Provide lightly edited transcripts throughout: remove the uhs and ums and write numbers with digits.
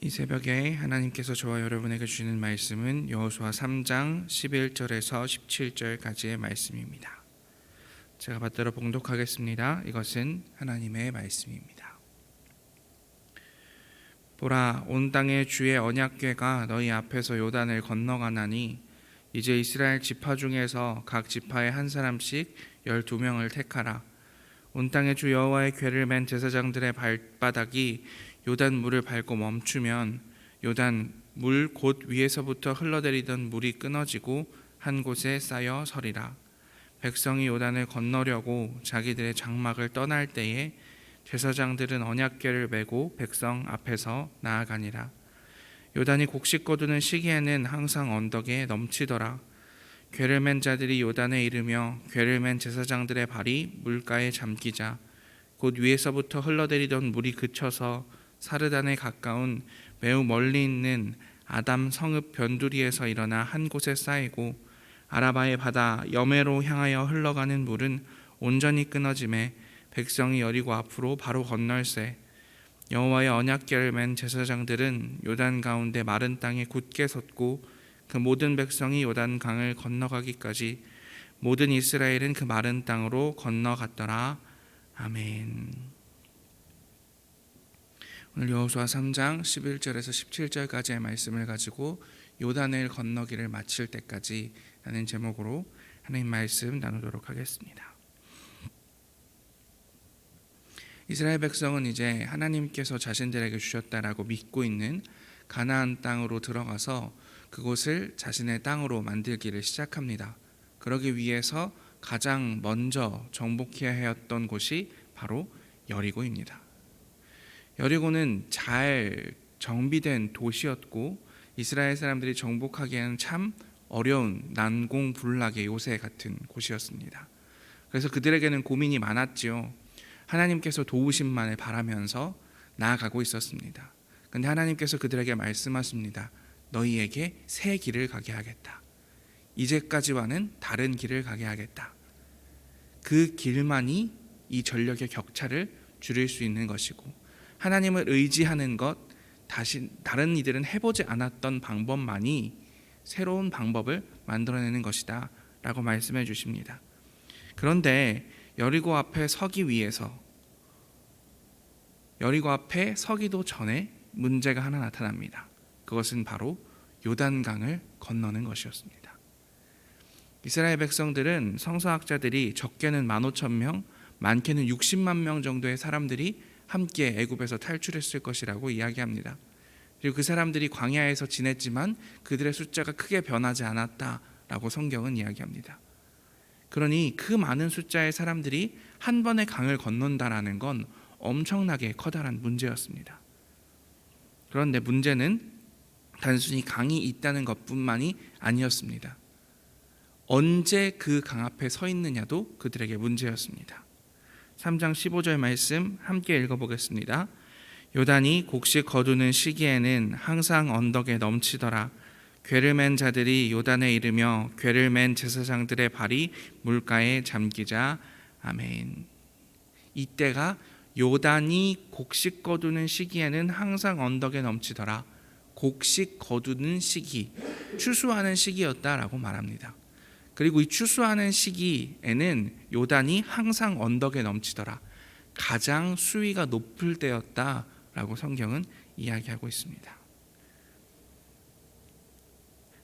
이 새벽에 하나님께서 저와 여러분에게 주시는 말씀은 여호수아 3장 11절에서 17절까지의 말씀입니다. 제가 받들어 봉독하겠습니다. 이것은 하나님의 말씀입니다. 보라, 온 땅의 주의 언약궤가 너희 앞에서 요단을 건너가나니 이제 이스라엘 지파 중에서 각 지파에 한 사람씩 12명을 택하라. 온 땅의 주 여호와의 궤를 맨 제사장들의 발바닥이 요단 물을 밟고 멈추면 요단 물 곧 위에서부터 흘러내리던 물이 끊어지고 한 곳에 쌓여 서리라. 백성이 요단을 건너려고 자기들의 장막을 떠날 때에 제사장들은 언약궤를 메고 백성 앞에서 나아가니라. 요단이 곡식 거두는 시기에는 항상 언덕에 넘치더라. 궤를 맨 자들이 요단에 이르며 궤를 맨 제사장들의 발이 물가에 잠기자 곧 위에서부터 흘러내리던 물이 그쳐서 사르단에 가까운 매우 멀리 있는 아담 성읍 변두리에서 일어나 한 곳에 쌓이고 아라바의 바다 여메로 향하여 흘러가는 물은 온전히 끊어지매 백성이 여리고 앞으로 바로 건널세. 여호와의 언약궤를 맨 제사장들은 요단 가운데 마른 땅에 굳게 섰고 그 모든 백성이 요단 강을 건너가기까지 모든 이스라엘은 그 마른 땅으로 건너갔더라. 아멘. 오늘 여호수아 3장 11절에서 17절까지의 말씀을 가지고 요단을 건너기를 마칠 때까지 라는 제목으로 하나님 말씀 나누도록 하겠습니다. 이스라엘 백성은 이제 하나님께서 자신들에게 주셨다라고 믿고 있는 가나안 땅으로 들어가서 그곳을 자신의 땅으로 만들기를 시작합니다. 그러기 위해서 가장 먼저 정복해야 했던 곳이 바로 여리고입니다. 여리고는 잘 정비된 도시였고 이스라엘 사람들이 정복하기에는 참 어려운 난공불락의 요새 같은 곳이었습니다. 그래서 그들에게는 고민이 많았지요. 하나님께서 도우심만을 바라면서 나아가고 있었습니다. 그런데 하나님께서 그들에게 말씀하십니다. 너희에게 새 길을 가게 하겠다. 이제까지와는 다른 길을 가게 하겠다. 그 길만이 이 전력의 격차를 줄일 수 있는 것이고 하나님을 의지하는 것, 다른 이들은 해보지 않았던 방법만이 새로운 방법을 만들어내는 것이다 라고 말씀해 주십니다. 그런데 여리고 앞에 서기 위해서 여리고 앞에 서기도 전에 문제가 하나 나타납니다. 그것은 바로 요단강을 건너는 것이었습니다. 이스라엘 백성들은 성서학자들이 적게는 15,000명, 많게는 60만 명 정도의 사람들이 함께 애굽에서 탈출했을 것이라고 이야기합니다. 그리고 그 사람들이 광야에서 지냈지만 그들의 숫자가 크게 변하지 않았다라고 성경은 이야기합니다. 그러니 그 많은 숫자의 사람들이 한 번에 강을 건넌다라는 건 엄청나게 커다란 문제였습니다. 그런데 문제는 단순히 강이 있다는 것뿐만이 아니었습니다. 언제 그 강 앞에 서 있느냐도 그들에게 문제였습니다. 3장 15절 말씀 함께 읽어보겠습니다. 요단이 곡식 거두는 시기에는 항상 언덕에 넘치더라. 궤를 맨 자들이 요단에 이르며 궤를 맨 제사장들의 발이 물가에 잠기자. 아멘. 이때가 요단이 곡식 거두는 시기에는 항상 언덕에 넘치더라. 곡식 거두는 시기, 추수하는 시기였다라고 말합니다. 그리고 이 추수하는 시기에는 요단이 항상 언덕에 넘치더라. 가장 수위가 높을 때였다라고 성경은 이야기하고 있습니다.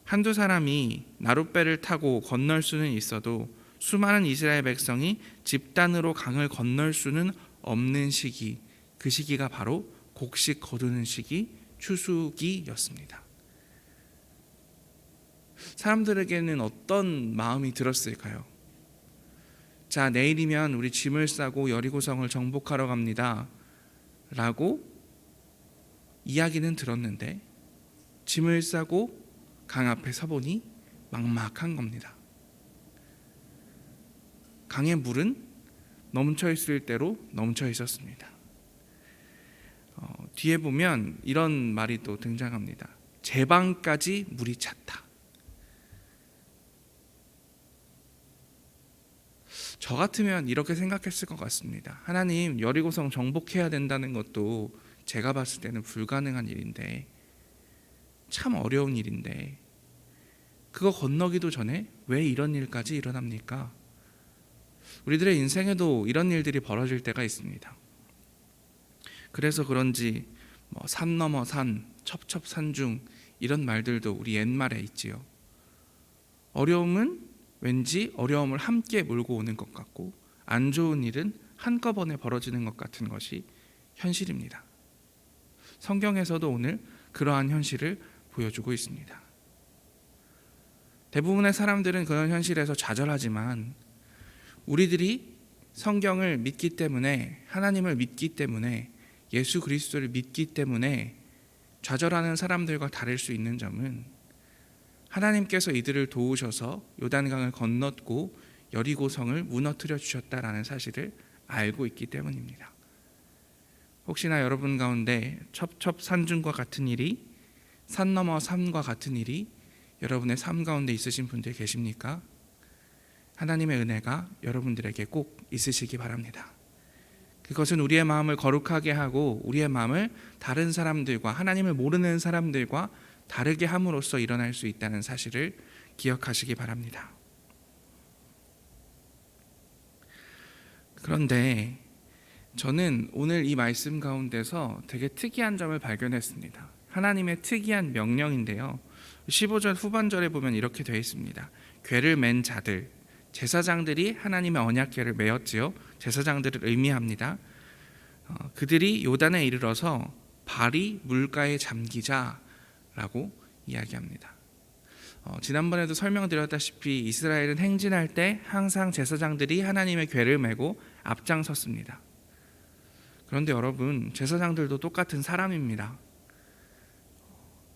한두 사람이 나룻배를 타고 건널 수는 있어도 수많은 이스라엘 백성이 집단으로 강을 건널 수는 없는 시기, 그 시기가 바로 곡식 거두는 시기, 추수기였습니다. 사람들에게는 어떤 마음이 들었을까요? 자, 내일이면 우리 짐을 싸고 여리고성을 정복하러 갑니다 라고 이야기는 들었는데 짐을 싸고 강 앞에 서보니 막막한 겁니다. 강의 물은 넘쳐 있을 대로 넘쳐 있었습니다. 뒤에 보면 이런 말이 또 등장합니다. 제방까지 물이 찼다. 저 같으면 이렇게 생각했을 것 같습니다. 하나님, 여리고성 정복해야 된다는 것도 제가 봤을 때는 불가능한 일인데, 참 어려운 일인데 그거 건너기도 전에 왜 이런 일까지 일어납니까? 우리들의 인생에도 이런 일들이 벌어질 때가 있습니다. 그래서 그런지 산 넘어 산, 첩첩산중 이런 말들도 우리 옛말에 있지요. 어려움은 왠지 어려움을 함께 몰고 오는 것 같고, 안 좋은 일은 한꺼번에 벌어지는 것 같은 것이 현실입니다. 성경에서도 오늘 그러한 현실을 보여주고 있습니다. 대부분의 사람들은 그런 현실에서 좌절하지만, 우리들이 성경을 믿기 때문에, 하나님을 믿기 때문에, 예수 그리스도를 믿기 때문에 좌절하는 사람들과 다를 수 있는 점은, 하나님께서 이들을 도우셔서 요단강을 건넜고 여리고성을 무너뜨려 주셨다라는 사실을 알고 있기 때문입니다. 혹시나 여러분 가운데 첩첩산중과 같은 일이, 산 넘어 산과 같은 일이 여러분의 삶 가운데 있으신 분들 계십니까? 하나님의 은혜가 여러분들에게 꼭 있으시기 바랍니다. 그것은 우리의 마음을 거룩하게 하고 우리의 마음을 다른 사람들과, 하나님을 모르는 사람들과 다르게 함으로써 일어날 수 있다는 사실을 기억하시기 바랍니다. 그런데 저는 오늘 이 말씀 가운데서 되게 특이한 점을 발견했습니다. 하나님의 특이한 명령인데요, 15절 후반절에 보면 이렇게 되어 있습니다. 궤를 맨 자들, 제사장들이 하나님의 언약궤를 메었지요. 제사장들을 의미합니다. 그들이 요단에 이르러서 발이 물가에 잠기자라고 이야기합니다. 지난번에도 설명드렸다시피 이스라엘은 행진할 때 항상 제사장들이 하나님의 궤를 메고 앞장섰습니다. 그런데 여러분, 제사장들도 똑같은 사람입니다.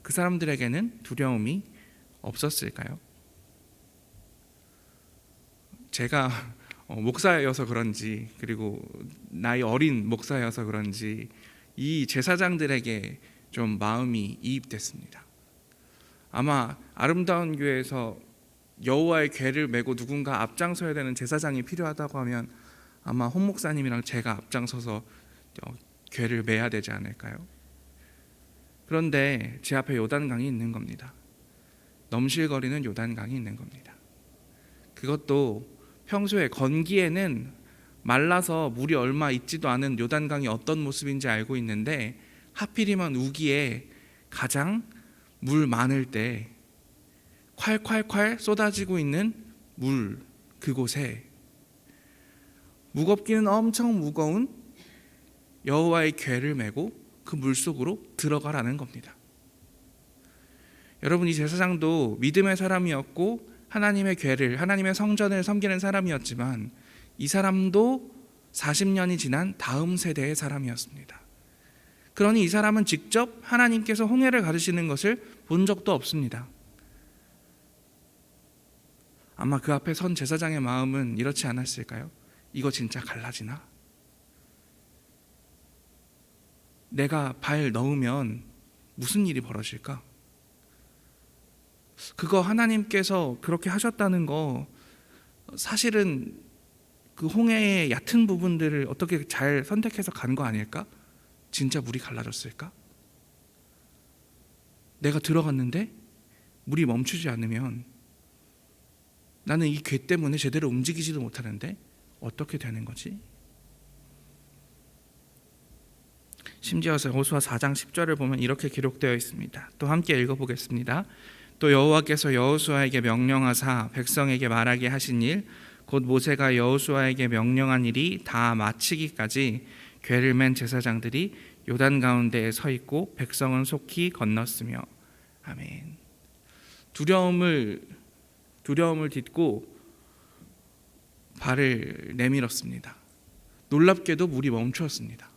그 사람들에게는 두려움이 없었을까요? 제가 목사여서 그런지, 그리고 나이 어린 목사여서 그런지 이 제사장들에게 좀 마음이 이입됐습니다. 아마 아름다운 교회에서 여호와의 궤를 메고 누군가 앞장서야 되는 제사장이 필요하다고 하면 아마 홍 목사님이랑 제가 앞장서서 궤를 메야 되지 않을까요? 그런데 제 앞에 요단강이 있는 겁니다. 넘실거리는 요단강이 있는 겁니다. 그것도 평소에 건기에는 말라서 물이 얼마 있지도 않은 요단강이 어떤 모습인지 알고 있는데, 하필이면 우기에 가장 물 많을 때 콸콸콸 쏟아지고 있는 물, 그곳에 무겁기는 엄청 무거운 여호와의 궤를 메고 그 물속으로 들어가라는 겁니다. 여러분, 이 제사장도 믿음의 사람이었고 하나님의 궤를, 하나님의 성전을 섬기는 사람이었지만, 이 사람도 40년이 지난 다음 세대의 사람이었습니다. 그러니 이 사람은 직접 하나님께서 홍해를 가르시는 것을 본 적도 없습니다. 아마 그 앞에 선 제사장의 마음은 이렇지 않았을까요? 이거 진짜 갈라지나? 내가 발 넣으면 무슨 일이 벌어질까? 그거 하나님께서 그렇게 하셨다는 거, 사실은 그 홍해의 얕은 부분들을 어떻게 잘 선택해서 간 거 아닐까? 진짜 물이 갈라졌을까? 내가 들어갔는데 물이 멈추지 않으면 나는 이 궤 때문에 제대로 움직이지도 못하는데 어떻게 되는 거지? 심지어서 여호수아 4장 10절을 보면 이렇게 기록되어 있습니다. 또 함께 읽어보겠습니다. 또 여호와께서 여호수아에게 명령하사 백성에게 말하게 하신 일, 곧 모세가 여호수아에게 명령한 일이 다 마치기까지 궤를 맨 제사장들이 요단 가운데에 서 있고 백성은 속히 건넜으며. 아멘. 두려움을 딛고 발을 내밀었습니다. 놀랍게도 물이 멈추었습니다.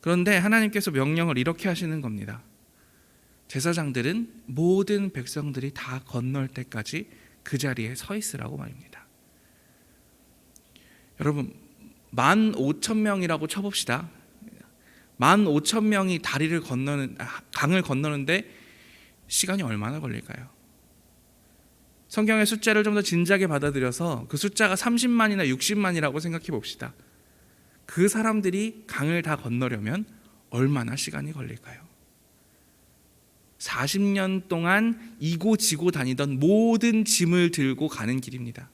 그런데 하나님께서 명령을 이렇게 하시는 겁니다. 제사장들은 모든 백성들이 다 건널 때까지 그 자리에 서 있으라고 말입니다. 여러분, 15,000명이라고 쳐봅시다. 15,000명이 강을 건너는데 시간이 얼마나 걸릴까요? 성경의 숫자를 좀 더 진지하게 받아들여서 그 숫자가 30만이나 60만이라고 생각해 봅시다. 그 사람들이 강을 다 건너려면 얼마나 시간이 걸릴까요? 40년 동안 이고 지고 다니던 모든 짐을 들고 가는 길입니다.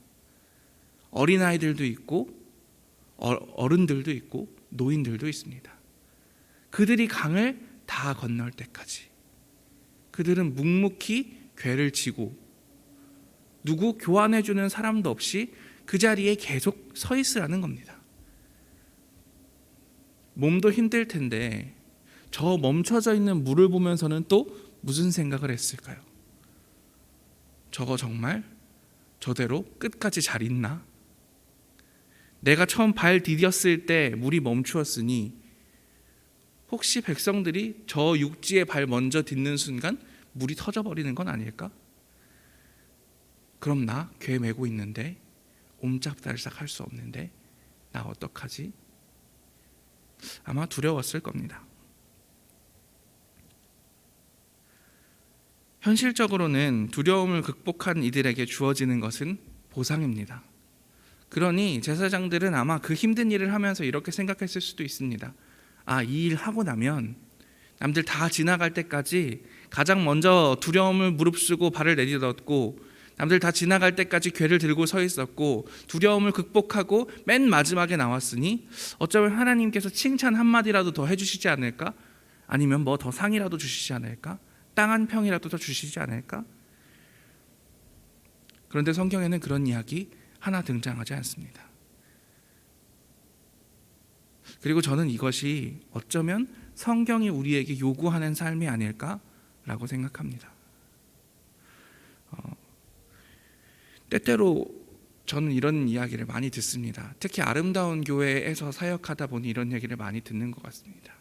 어린아이들도 있고 어른들도 있고 노인들도 있습니다. 그들이 강을 다 건널 때까지 그들은 묵묵히 궤를 지고 누구 교환해주는 사람도 없이 그 자리에 계속 서 있으라는 겁니다. 몸도 힘들 텐데 저 멈춰져 있는 물을 보면서는 또 무슨 생각을 했을까요? 저거 정말 저대로 끝까지 잘 있나? 내가 처음 발 디뎠을 때 물이 멈추었으니 혹시 백성들이 저 육지에 발 먼저 딛는 순간 물이 터져버리는 건 아닐까? 그럼 나 궤 메고 있는데 옴짝달싹 할 수 없는데 나 어떡하지? 아마 두려웠을 겁니다. 현실적으로는 두려움을 극복한 이들에게 주어지는 것은 보상입니다. 그러니 제사장들은 아마 그 힘든 일을 하면서 이렇게 생각했을 수도 있습니다. 이 일 하고 나면 남들 다 지나갈 때까지 가장 먼저 두려움을 무릅쓰고 발을 내딛었고 남들 다 지나갈 때까지 궤를 들고 서 있었고 두려움을 극복하고 맨 마지막에 나왔으니 어쩌면 하나님께서 칭찬 한마디라도 더 해주시지 않을까? 아니면 뭐 더 상이라도 주시지 않을까? 땅 한 평이라도 더 주시지 않을까? 그런데 성경에는 그런 이야기 하나 등장하지 않습니다. 그리고 저는 이것이 어쩌면 성경이 우리에게 요구하는 삶이 아닐까라고 생각합니다. 때때로 저는 이런 이야기를 많이 듣습니다. 특히 아름다운 교회에서 사역하다 보니 이런 얘기를 많이 듣는 것 같습니다.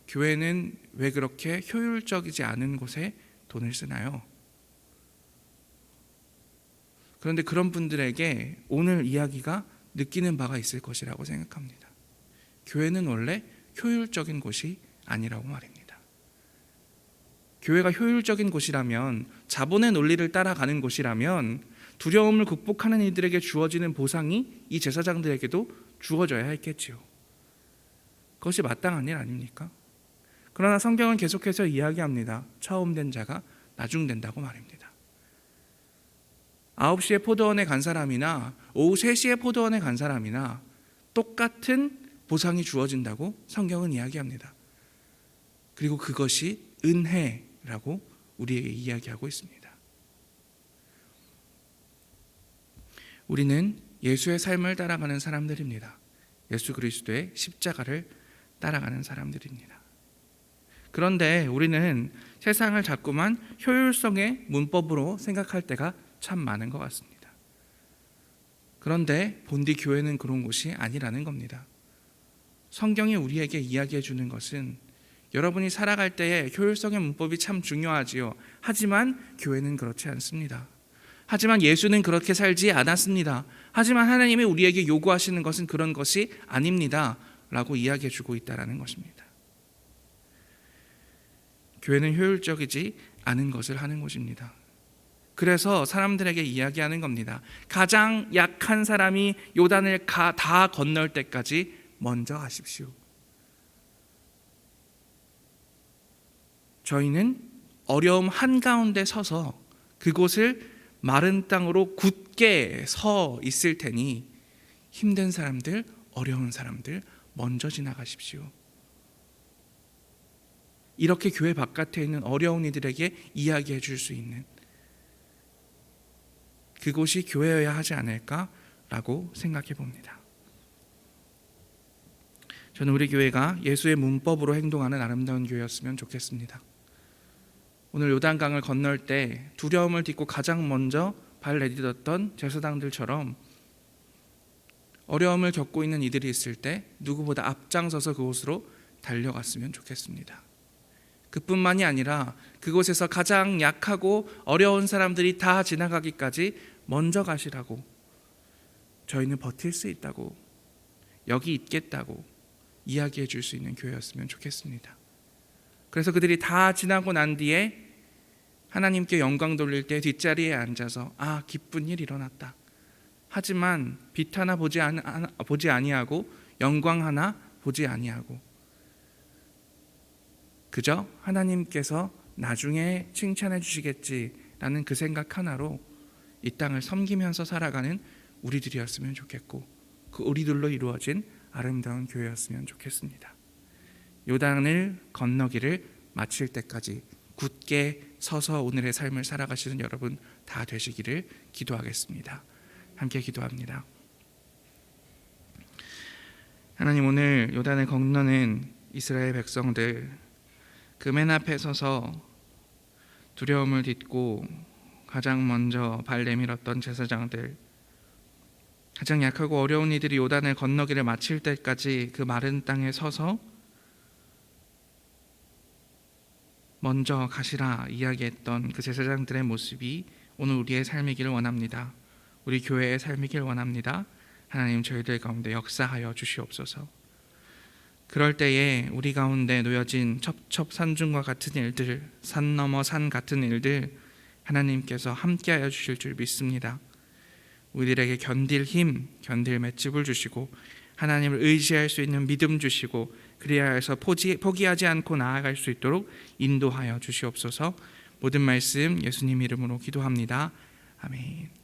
교회는 왜 그렇게 효율적이지 않은 곳에 돈을 쓰나요? 그런데 그런 분들에게 오늘 이야기가 느끼는 바가 있을 것이라고 생각합니다. 교회는 원래 효율적인 곳이 아니라고 말입니다. 교회가 효율적인 곳이라면, 자본의 논리를 따라가는 곳이라면 두려움을 극복하는 이들에게 주어지는 보상이 이 제사장들에게도 주어져야 했겠지요. 그것이 마땅한 일 아닙니까? 그러나 성경은 계속해서 이야기합니다. 처음 된 자가 나중된다고 말입니다. 9시에 포도원에 간 사람이나 오후 3시에 포도원에 간 사람이나 똑같은 보상이 주어진다고 성경은 이야기합니다. 그리고 그것이 은혜라고 우리에게 이야기하고 있습니다. 우리는 예수의 삶을 따라가는 사람들입니다. 예수 그리스도의 십자가를 따라가는 사람들입니다. 그런데 우리는 세상을 자꾸만 효율성의 문법으로 생각할 때가 참 많은 것 같습니다. 그런데 본디 교회는 그런 곳이 아니라는 겁니다. 성경이 우리에게 이야기해 주는 것은 여러분이 살아갈 때에 효율성의 문법이 참 중요하지요. 하지만 교회는 그렇지 않습니다. 하지만 예수는 그렇게 살지 않았습니다. 하지만 하나님이 우리에게 요구하시는 것은 그런 것이 아닙니다 라고 이야기해 주고 있다는 것입니다. 교회는 효율적이지 않은 것을 하는 곳입니다. 그래서 사람들에게 이야기하는 겁니다. 가장 약한 사람이 요단을 다 건널 때까지 먼저 하십시오. 저희는 어려움 한가운데 서서 그곳을 마른 땅으로 굳게 서 있을 테니 힘든 사람들, 어려운 사람들 먼저 지나가십시오. 이렇게 교회 바깥에 있는 어려운 이들에게 이야기해 줄 수 있는 그곳이 교회여야 하지 않을까라고 생각해 봅니다. 저는 우리 교회가 예수의 문법으로 행동하는 아름다운 교회였으면 좋겠습니다. 오늘 요단강을 건널 때 두려움을 딛고 가장 먼저 발 내딛었던 제사장들처럼 어려움을 겪고 있는 이들이 있을 때 누구보다 앞장서서 그곳으로 달려갔으면 좋겠습니다. 그뿐만이 아니라 그곳에서 가장 약하고 어려운 사람들이 다 지나가기까지 먼저 가시라고, 저희는 버틸 수 있다고, 여기 있겠다고 이야기해 줄 수 있는 교회였으면 좋겠습니다. 그래서 그들이 다 지나고 난 뒤에 하나님께 영광 돌릴 때 뒷자리에 앉아서 기쁜 일 일어났다. 하지만 빛 하나 보지 아니하고 영광 하나 보지 아니하고 그저 하나님께서 나중에 칭찬해 주시겠지라는 그 생각 하나로 이 땅을 섬기면서 살아가는 우리들이었으면 좋겠고, 그 우리들로 이루어진 아름다운 교회였으면 좋겠습니다. 요단을 건너기를 마칠 때까지 굳게 서서 오늘의 삶을 살아가시는 여러분 다 되시기를 기도하겠습니다. 함께 기도합니다. 하나님, 오늘 요단을 건너는 이스라엘 백성들, 그 맨 앞에 서서 두려움을 딛고 가장 먼저 발 내밀었던 제사장들, 가장 약하고 어려운 이들이 요단을 건너기를 마칠 때까지 그 마른 땅에 서서 먼저 가시라 이야기했던 그 제사장들의 모습이 오늘 우리의 삶이기를 원합니다. 우리 교회의 삶이길 원합니다. 하나님, 저희들 가운데 역사하여 주시옵소서. 그럴 때에 우리 가운데 놓여진 첩첩산중과 같은 일들, 산 넘어 산 같은 일들, 하나님께서 함께하여 주실 줄 믿습니다. 우리들에게 견딜 힘, 견딜 맷집을 주시고 하나님을 의지할 수 있는 믿음 주시고, 그리하여 해서 포기하지 않고 나아갈 수 있도록 인도하여 주시옵소서. 모든 말씀 예수님 이름으로 기도합니다. 아멘.